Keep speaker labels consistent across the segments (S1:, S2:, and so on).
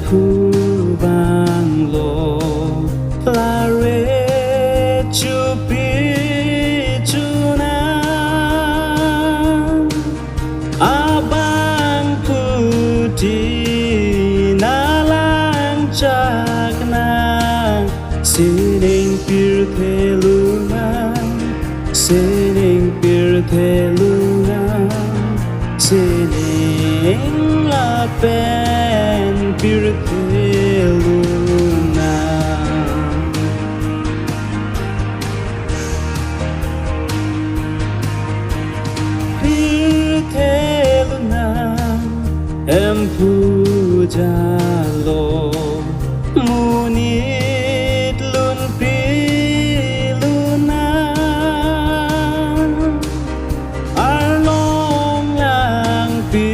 S1: phu bang lo la re chu pi chu na a bang phu ti na lang chak na sing pir the luna sing pir the luna sing la pen pir the luna pir the luna em phu ja lo munit lun pi luna ar long yang pi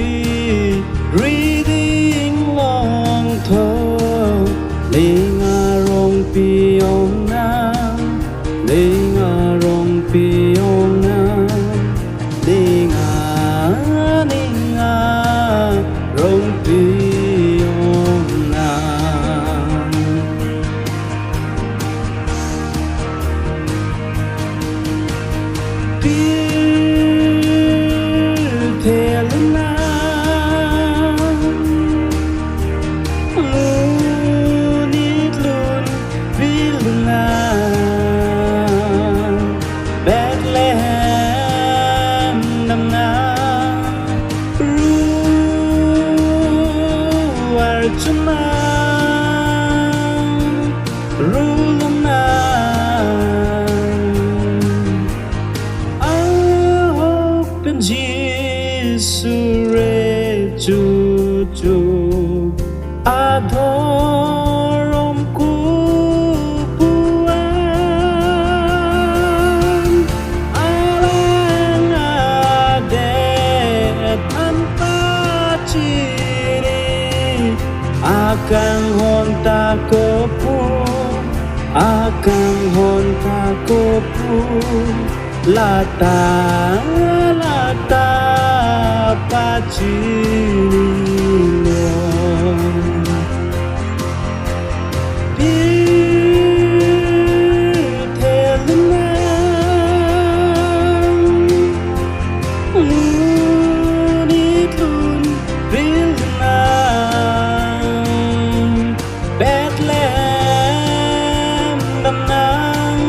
S1: reading long tho ling arong pi ong na ling arong pi ong na ling arong pi Sure chu chu adhorom ku puan alang adet tanpa ciri akan honta kopu akan honta kopu lata lata pacino pirtelna unitlun bilna Bethlehem damnang